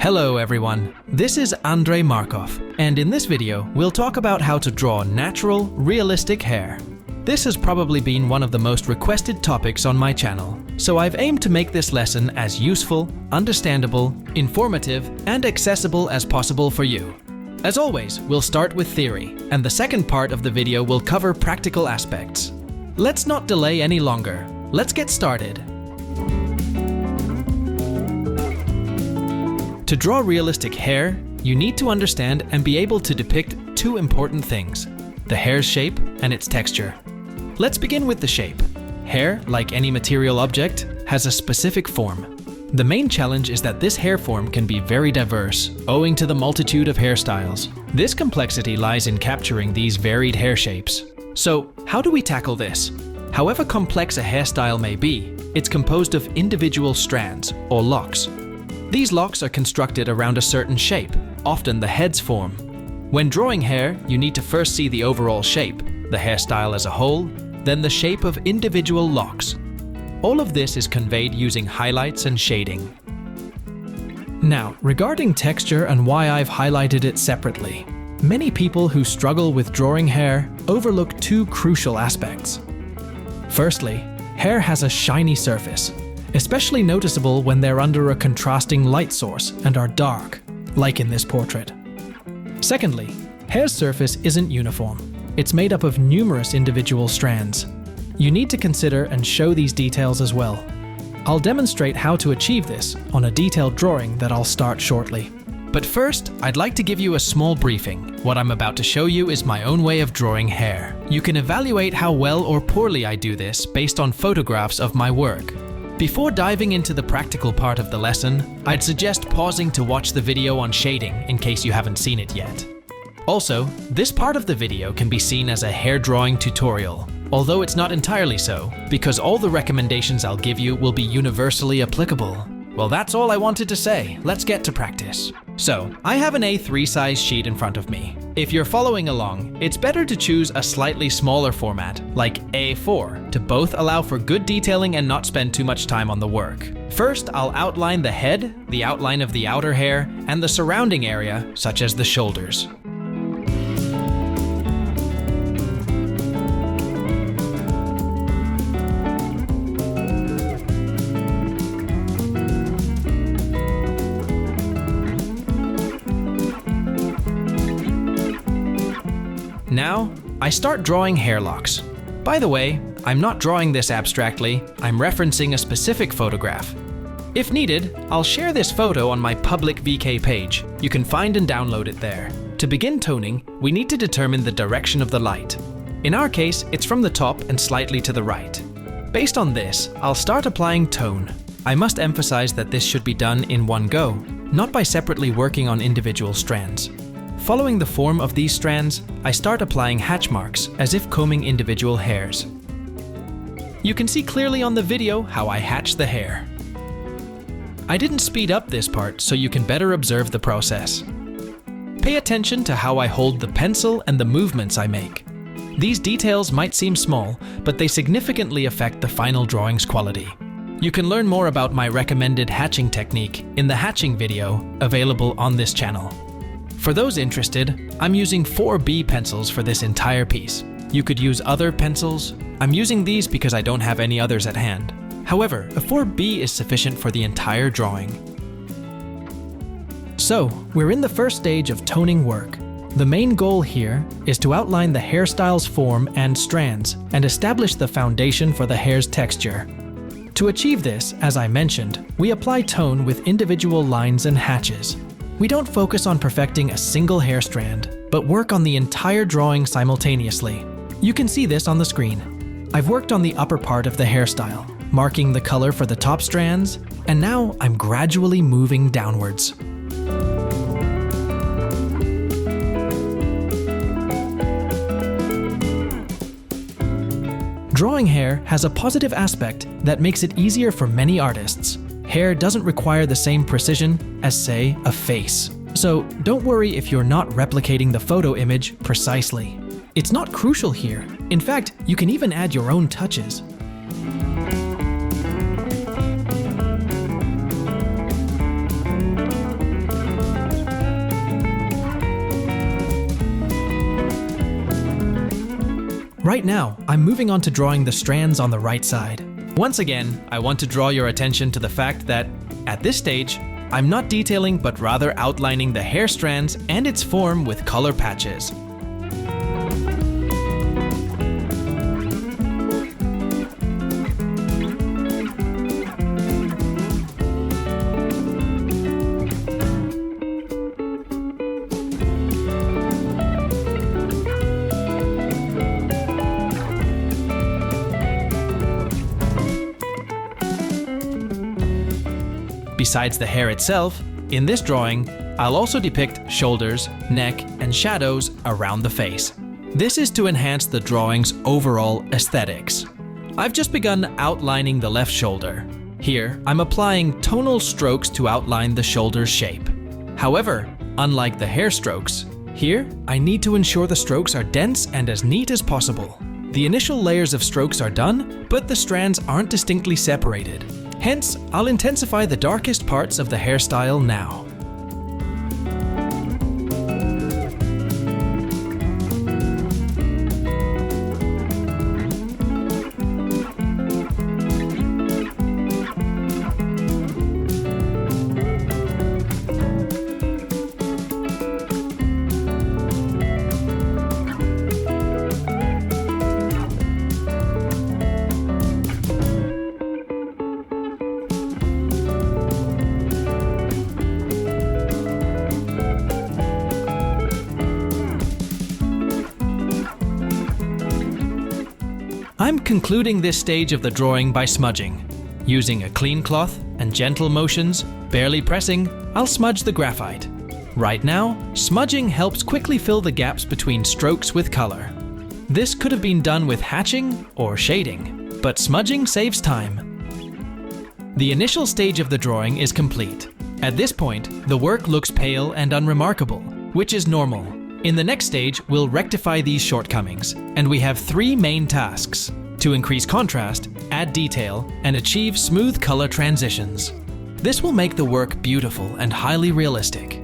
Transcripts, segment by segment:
Hello everyone, this is Andrei Markov, and in this video we'll talk about how to draw natural, realistic hair. This has probably been one of the most requested topics on my channel, so I've aimed to make this lesson as useful, understandable, informative, and accessible as possible for you. As always, we'll start with theory, and the second part of the video will cover practical aspects. Let's not delay any longer. Let's get started. To draw realistic hair, you need to understand and be able to depict two important things: the hair's shape and its texture. Let's begin with the shape. Hair, like any material object, has a specific form. The main challenge is that this hair form can be very diverse, owing to the multitude of hairstyles. This complexity lies in capturing these varied hair shapes. So, how do we tackle this? However complex a hairstyle may be, it's composed of individual strands, or locks. These locks are constructed around a certain shape, often the head's form. When drawing hair, you need to first see the overall shape, the hairstyle as a whole, then the shape of individual locks. All of this is conveyed using highlights and shading. Now, regarding texture and why I've highlighted it separately, many people who struggle with drawing hair overlook two crucial aspects. Firstly, hair has a shiny surface, especially noticeable when they're under a contrasting light source and are dark, like in this portrait. Secondly, hair's surface isn't uniform. It's made up of numerous individual strands. You need to consider and show these details as well. I'll demonstrate how to achieve this on a detailed drawing that I'll start shortly. But first, I'd like to give you a small briefing. What I'm about to show you is my own way of drawing hair. You can evaluate how well or poorly I do this based on photographs of my work. Before diving into the practical part of the lesson, I'd suggest pausing to watch the video on shading in case you haven't seen it yet. Also, this part of the video can be seen as a hair drawing tutorial, although it's not entirely so, because all the recommendations I'll give you will be universally applicable. Well, that's all I wanted to say. Let's get to practice. So, I have an A3 size sheet in front of me. If you're following along, it's better to choose a slightly smaller format, like A4, to both allow for good detailing and not spend too much time on the work. First, I'll outline the head, the outline of the outer hair, and the surrounding area, such as the shoulders. Now, I start drawing hair locks. By the way, I'm not drawing this abstractly, I'm referencing a specific photograph. If needed, I'll share this photo on my public VK page. You can find and download it there. To begin toning, we need to determine the direction of the light. In our case, it's from the top and slightly to the right. Based on this, I'll start applying tone. I must emphasize that this should be done in one go, not by separately working on individual strands. Following the form of these strands, I start applying hatch marks as if combing individual hairs. You can see clearly on the video how I hatch the hair. I didn't speed up this part so you can better observe the process. Pay attention to how I hold the pencil and the movements I make. These details might seem small, but they significantly affect the final drawing's quality. You can learn more about my recommended hatching technique in the hatching video available on this channel. For those interested, I'm using 4B pencils for this entire piece. You could use other pencils. I'm using these because I don't have any others at hand. However, a 4B is sufficient for the entire drawing. So, we're in the first stage of toning work. The main goal here is to outline the hairstyle's form and strands and establish the foundation for the hair's texture. To achieve this, as I mentioned, we apply tone with individual lines and hatches. We don't focus on perfecting a single hair strand, but work on the entire drawing simultaneously. You can see this on the screen. I've worked on the upper part of the hairstyle, marking the color for the top strands, and now I'm gradually moving downwards. Drawing hair has a positive aspect that makes it easier for many artists. Hair doesn't require the same precision as, say, a face. So don't worry if you're not replicating the photo image precisely. It's not crucial here. In fact, you can even add your own touches. Right now, I'm moving on to drawing the strands on the right side. Once again, I want to draw your attention to the fact that, at this stage, I'm not detailing but rather outlining the hair strands and its form with color patches. Besides the hair itself, in this drawing, I'll also depict shoulders, neck, and shadows around the face. This is to enhance the drawing's overall aesthetics. I've just begun outlining the left shoulder. Here, I'm applying tonal strokes to outline the shoulder's shape. However, unlike the hair strokes, here, I need to ensure the strokes are dense and as neat as possible. The initial layers of strokes are done, but the strands aren't distinctly separated. Hence, I'll intensify the darkest parts of the hairstyle now. I'm concluding this stage of the drawing by smudging. Using a clean cloth and gentle motions, barely pressing, I'll smudge the graphite. Right now, smudging helps quickly fill the gaps between strokes with color. This could have been done with hatching or shading, but smudging saves time. The initial stage of the drawing is complete. At this point, the work looks pale and unremarkable, which is normal. In the next stage, we'll rectify these shortcomings, and we have 3 main tasks: to increase contrast, add detail, and achieve smooth color transitions. This will make the work beautiful and highly realistic.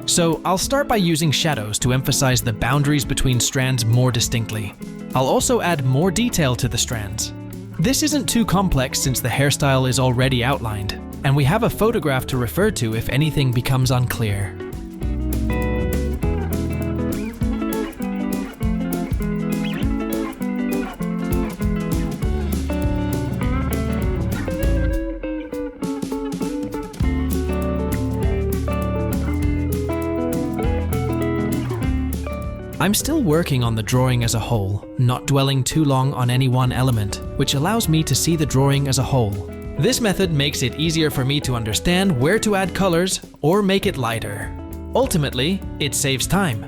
So I'll start by using shadows to emphasize the boundaries between strands more distinctly. I'll also add more detail to the strands. This isn't too complex since the hairstyle is already outlined, and we have a photograph to refer to if anything becomes unclear. I'm still working on the drawing as a whole, not dwelling too long on any one element, which allows me to see the drawing as a whole. This method makes it easier for me to understand where to add colors or make it lighter. Ultimately, it saves time.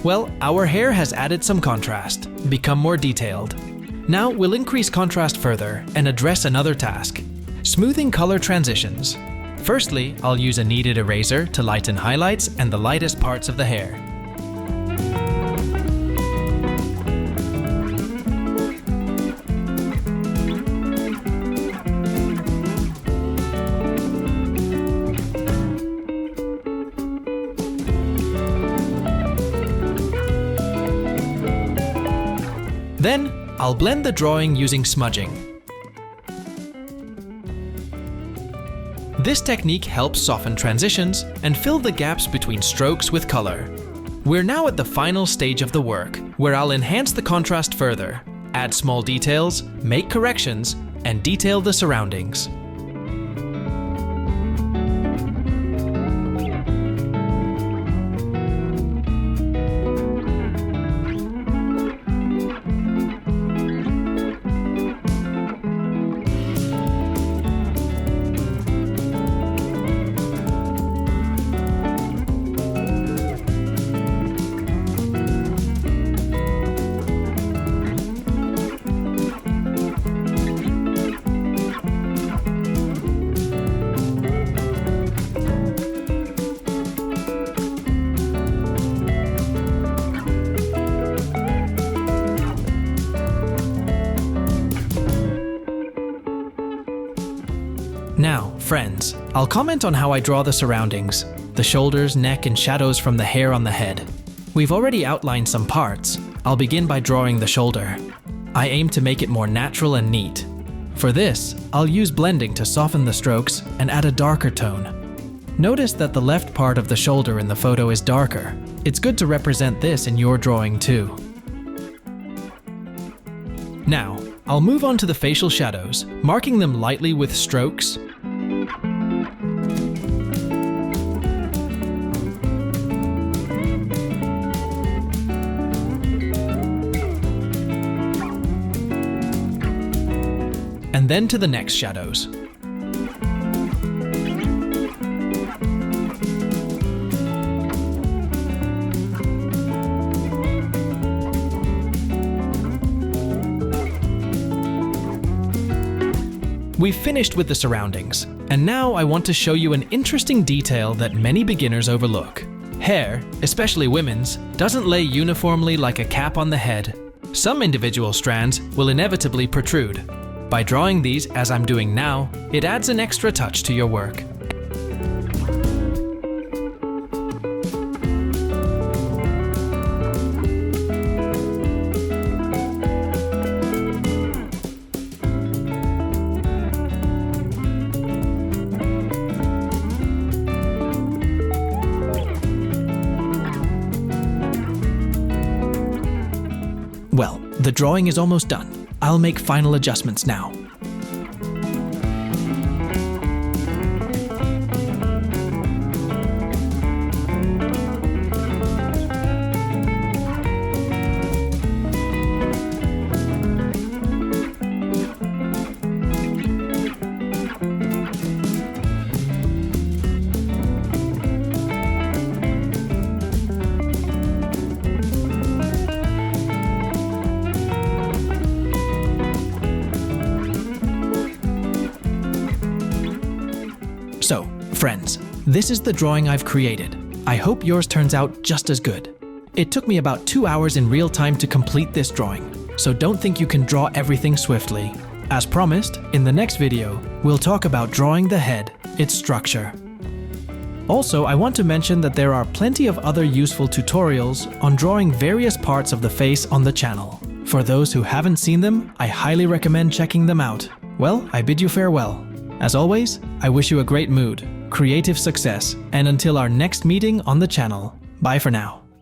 Well, our hair has added some contrast, become more detailed. Now we'll increase contrast further and address another task: smoothing color transitions. Firstly, I'll use a kneaded eraser to lighten highlights and the lightest parts of the hair. Then, I'll blend the drawing using smudging. This technique helps soften transitions and fill the gaps between strokes with color. We're now at the final stage of the work, where I'll enhance the contrast further, add small details, make corrections, and detail the surroundings. Now, friends, I'll comment on how I draw the surroundings, the shoulders, neck, and shadows from the hair on the head. We've already outlined some parts. I'll begin by drawing the shoulder. I aim to make it more natural and neat. For this, I'll use blending to soften the strokes and add a darker tone. Notice that the left part of the shoulder in the photo is darker. It's good to represent this in your drawing too. Now, I'll move on to the facial shadows, marking them lightly with strokes. And then to the next shadows. We've finished with the surroundings, and now I want to show you an interesting detail that many beginners overlook. Hair, especially women's, doesn't lay uniformly like a cap on the head. Some individual strands will inevitably protrude. By drawing these as I'm doing now, it adds an extra touch to your work. Well, the drawing is almost done. I'll make final adjustments now. So, friends, this is the drawing I've created. I hope yours turns out just as good. It took me about 2 hours in real time to complete this drawing, so don't think you can draw everything swiftly. As promised, in the next video, we'll talk about drawing the head, its structure. Also, I want to mention that there are plenty of other useful tutorials on drawing various parts of the face on the channel. For those who haven't seen them, I highly recommend checking them out. Well, I bid you farewell. As always, I wish you a great mood, creative success, and until our next meeting on the channel, bye for now.